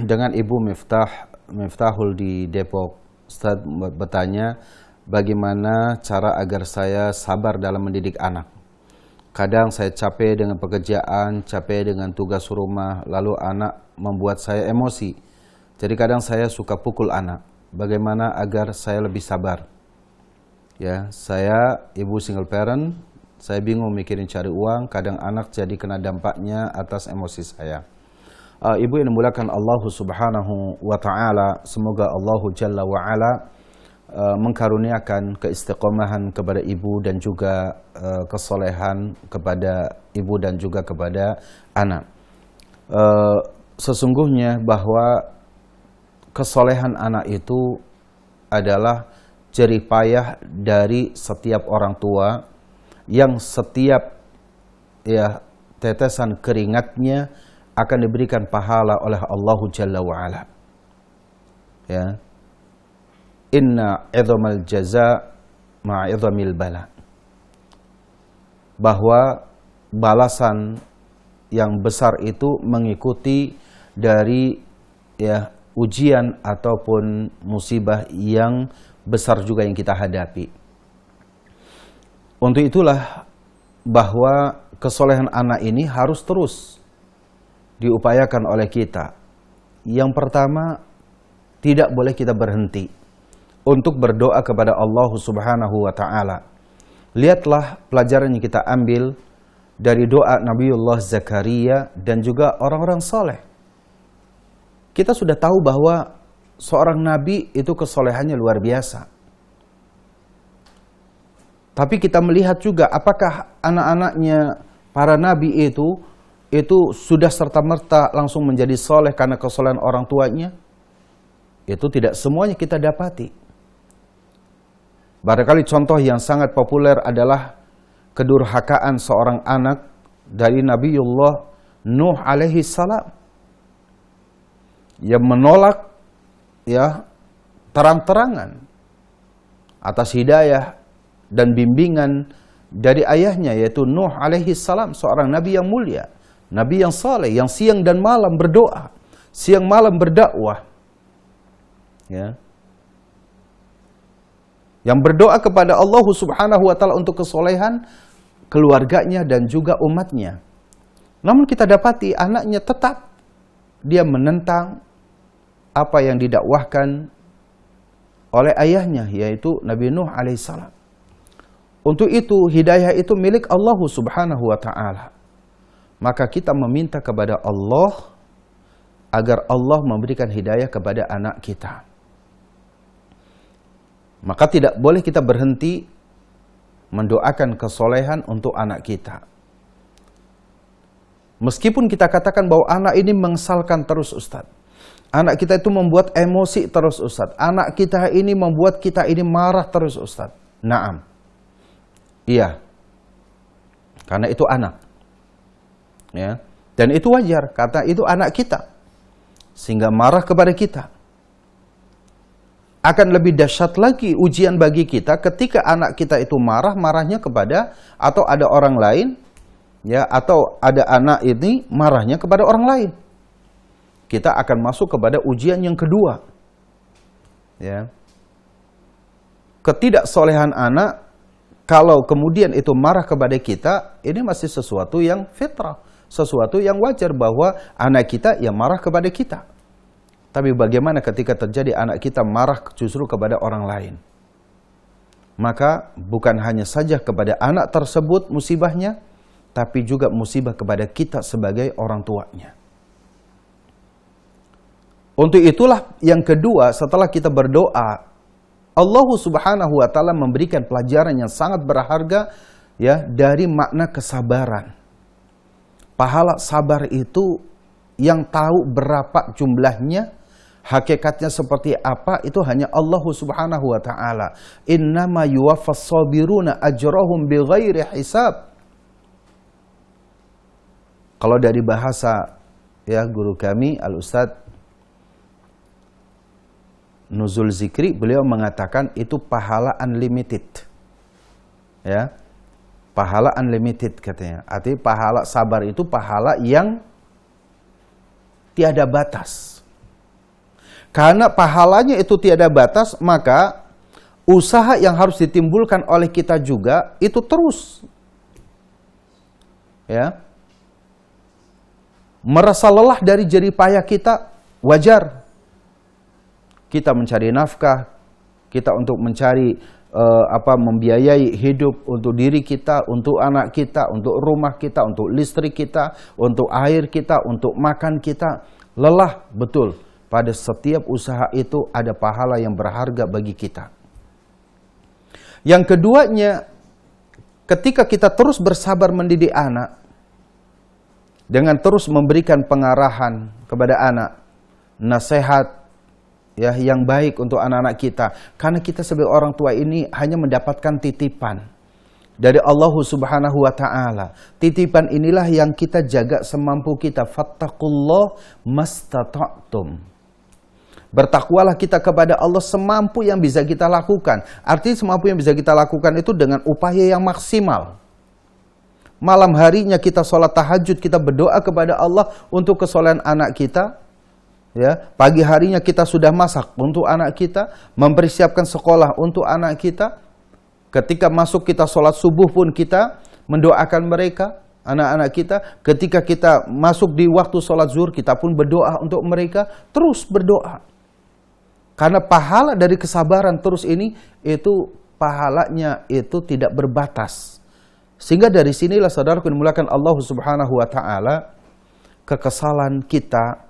dengan Ibu Miftahul di Depok. Ustaz bertanya, bagaimana cara agar saya sabar dalam mendidik anak? Kadang saya capek dengan pekerjaan, capek dengan tugas rumah, lalu anak membuat saya emosi. Jadi kadang saya suka pukul anak. Bagaimana agar saya lebih sabar? Ya, saya ibu single parent, saya bingung mikirin cari uang, kadang anak jadi kena dampaknya atas emosi saya. Ibu yang dimuliakan Allah Subhanahu wa Ta'ala, semoga Allah Jalla wa Ala mengkaruniakan keistiqomahan kepada ibu dan juga kesolehan kepada ibu dan juga kepada anak. Sesungguhnya bahwa kesolehan anak itu adalah jerih payah dari setiap orang tua yang setiap tetesan keringatnya akan diberikan pahala oleh Allah Jalla wa Ala. Ya. Inna idhamal jaza ma'idhamil bala. Bahwa balasan yang besar itu mengikuti dari ujian ataupun musibah yang besar juga yang kita hadapi. Untuk itulah bahwa kesolehan anak ini harus terus diupayakan oleh kita. Yang pertama, tidak boleh kita berhenti untuk berdoa kepada Allah Subhanahu wa Ta'ala. Lihatlah pelajaran yang kita ambil dari doa Nabiullah Zakaria dan juga orang-orang soleh. Kita sudah tahu bahwa seorang nabi itu kesolehannya luar biasa. Tapi kita melihat juga apakah anak-anaknya para nabi itu sudah serta-merta langsung menjadi soleh karena kesolehan orang tuanya? Itu tidak semuanya kita dapati. Barangkali contoh yang sangat populer adalah kedurhakaan seorang anak dari Nabiullah Nuh alaihi salam yang menolak terang-terangan atas hidayah dan bimbingan dari ayahnya, yaitu Nuh alaihi salam, seorang nabi yang mulia, nabi yang saleh, yang siang dan malam berdoa, siang malam berdakwah, yang berdoa kepada Allah Subhanahu wa Ta'ala untuk kesolehan keluarganya dan juga umatnya. Namun kita dapati anaknya tetap dia menentang apa yang didakwahkan oleh ayahnya, yaitu Nabi Nuh alaihissalam. Untuk itu hidayah itu milik Allah Subhanahu wa Ta'ala. Maka kita meminta kepada Allah agar Allah memberikan hidayah kepada anak kita. Maka tidak boleh kita berhenti mendoakan kesolehan untuk anak kita. Meskipun kita katakan bahwa anak ini mengesalkan terus, Ustaz. Anak kita itu membuat emosi terus, Ustaz. Anak kita ini membuat kita ini marah terus, Ustaz. Naam. Iya. Karena itu anak. Ya. Dan itu wajar, karena itu anak kita. Sehingga marah kepada kita. Akan lebih dahsyat lagi ujian bagi kita ketika anak kita itu marahnya kepada, atau ada orang lain, atau ada anak ini marahnya kepada orang lain. Kita akan masuk kepada ujian yang kedua. Ketidaksolehan anak, kalau kemudian itu marah kepada kita, ini masih sesuatu yang fitrah, sesuatu yang wajar bahwa anak kita yang marah kepada kita. Tapi bagaimana ketika terjadi anak kita marah justru kepada orang lain? Maka bukan hanya saja kepada anak tersebut musibahnya, tapi juga musibah kepada kita sebagai orang tuanya. Untuk itulah yang kedua, setelah kita berdoa, Allah Subhanahu wa Ta'ala memberikan pelajaran yang sangat berharga dari makna kesabaran. Pahala sabar itu yang tahu berapa jumlahnya, hakikatnya seperti apa, itu hanya Allah Subhanahu wa Ta'ala. Innama yuwaffas sabiruna ajrahum bighairi hisab. Kalau dari bahasa guru kami Al-Ustadz Nuzul Zikri, beliau mengatakan itu pahala unlimited. Pahala unlimited katanya. Artinya pahala sabar itu pahala yang tiada batas. Karena pahalanya itu tiada batas, maka usaha yang harus ditimbulkan oleh kita juga itu terus. Ya. Merasa lelah dari jerih payah kita, wajar. Kita mencari nafkah, kita untuk mencari membiayai hidup untuk diri kita, untuk anak kita, untuk rumah kita, untuk listrik kita, untuk air kita, untuk makan kita. Lelah, betul. Pada setiap usaha itu ada pahala yang berharga bagi kita. Yang keduanya, ketika kita terus bersabar mendidik anak, dengan terus memberikan pengarahan kepada anak, nasihat, ya, yang baik untuk anak-anak kita. Karena kita sebagai orang tua ini hanya mendapatkan titipan dari Allah Subhanahu wa Ta'ala. Titipan inilah yang kita jaga semampu kita. Fattaqullah mastata'tum. Bertakwalah kita kepada Allah semampu yang bisa kita lakukan. Artinya semampu yang bisa kita lakukan itu dengan upaya yang maksimal. Malam harinya kita sholat tahajud, kita berdoa kepada Allah untuk kesolehan anak kita. Ya, pagi harinya kita sudah masak untuk anak kita, mempersiapkan sekolah untuk anak kita. Ketika masuk kita sholat subuh pun kita mendoakan mereka, anak-anak kita. Ketika kita masuk di waktu sholat zuhur, kita pun berdoa untuk mereka, terus berdoa. Karena pahala dari kesabaran terus ini, itu pahalanya itu tidak berbatas. Sehingga dari sinilah saudaraku dimulakan Allah Subhanahu wa Ta'ala, kekesalan kita,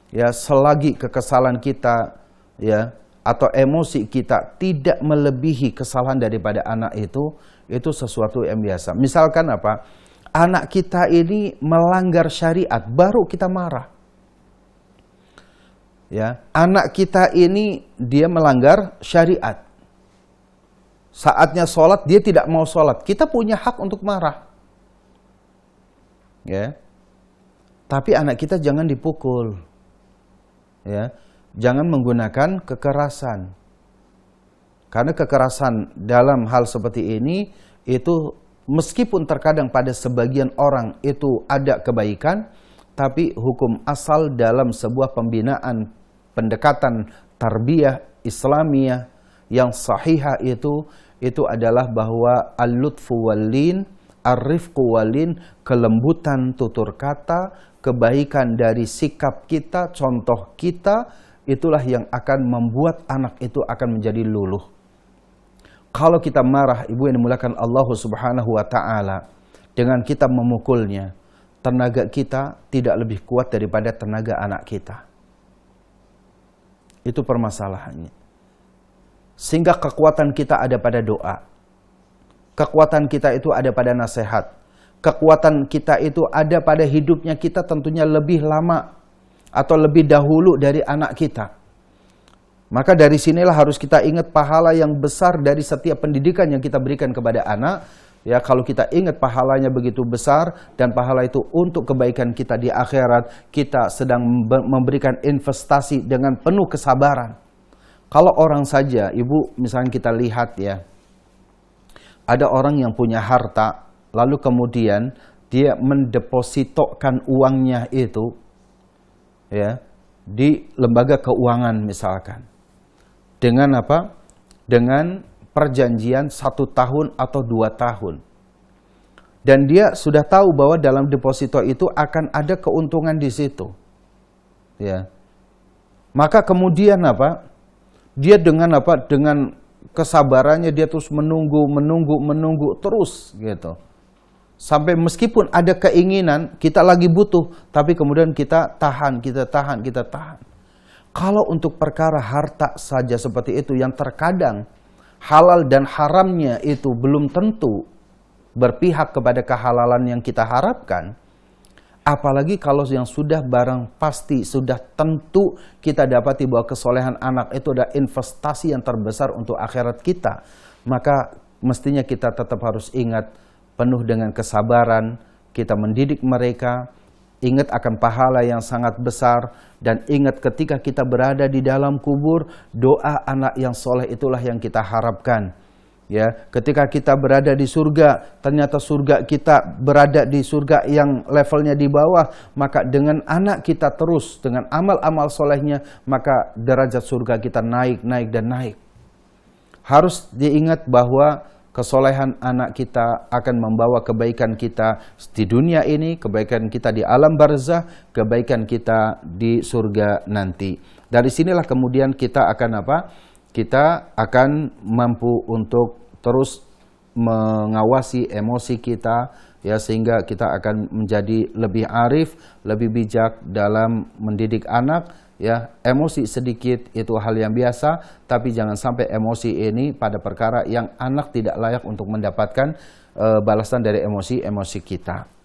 ya, selagi kekesalan kita, ya, atau emosi kita tidak melebihi kesalahan daripada anak itu sesuatu yang biasa. Misalkan apa? Anak kita ini melanggar syariat, baru kita marah. Ya, anak kita ini dia melanggar syariat. Saatnya sholat, dia tidak mau sholat. Kita punya hak untuk marah. Ya. Tapi anak kita jangan dipukul. Ya, jangan menggunakan kekerasan. Karena kekerasan dalam hal seperti ini itu meskipun terkadang pada sebagian orang itu ada kebaikan, tapi hukum asal dalam sebuah pembinaan pendekatan tarbiyah Islamiyah yang sahihah itu adalah bahwa al-lutfu wal-lin, ar-rifqu wal-lin, kelembutan tutur kata, kebaikan dari sikap kita, contoh kita, itulah yang akan membuat anak itu akan menjadi luluh. Kalau kita marah, ibu yang dimulakan Allah Subhanahu wa Ta'ala, dengan kita memukulnya, tenaga kita tidak lebih kuat daripada tenaga anak kita. Itu permasalahannya. Sehingga kekuatan kita ada pada doa. Kekuatan kita itu ada pada nasihat. Kekuatan kita itu ada pada hidupnya kita tentunya lebih lama atau lebih dahulu dari anak kita. Maka dari sinilah harus kita ingat pahala yang besar dari setiap pendidikan yang kita berikan kepada anak. Ya, kalau kita ingat pahalanya begitu besar dan pahala itu untuk kebaikan kita di akhirat, kita sedang memberikan investasi dengan penuh kesabaran. Kalau orang saja, ibu misalnya kita lihat ya, ada orang yang punya harta, lalu kemudian dia mendepositokan uangnya itu ya di lembaga keuangan misalkan. Dengan apa? Dengan perjanjian 1 tahun atau 2 tahun. Dan dia sudah tahu bahwa dalam deposito itu akan ada keuntungan di situ. Ya. Maka kemudian apa? Dia dengan apa? Dengan kesabarannya dia terus menunggu terus gitu. Sampai meskipun ada keinginan, kita lagi butuh, tapi kemudian kita tahan. Kalau untuk perkara harta saja seperti itu, yang terkadang halal dan haramnya itu belum tentu berpihak kepada kehalalan yang kita harapkan, apalagi kalau yang sudah barang pasti, sudah tentu kita dapati bahwa kesolehan anak itu adalah investasi yang terbesar untuk akhirat kita, maka mestinya kita tetap harus ingat, penuh dengan kesabaran, kita mendidik mereka, ingat akan pahala yang sangat besar, dan ingat ketika kita berada di dalam kubur, doa anak yang soleh itulah yang kita harapkan. Ya, ketika kita berada di surga, ternyata surga kita berada di surga yang levelnya di bawah, maka dengan anak kita terus, dengan amal-amal solehnya, maka derajat surga kita naik, naik, dan naik. Harus diingat bahwa kesolehan anak kita akan membawa kebaikan kita di dunia ini, kebaikan kita di alam barzah, kebaikan kita di surga nanti. Dari sinilah kemudian kita akan apa? Kita akan mampu untuk terus mengawasi emosi kita, ya, sehingga kita akan menjadi lebih arif, lebih bijak dalam mendidik anak. Ya, emosi sedikit itu hal yang biasa, tapi jangan sampai emosi ini pada perkara yang anak tidak layak untuk mendapatkan balasan dari emosi-emosi kita.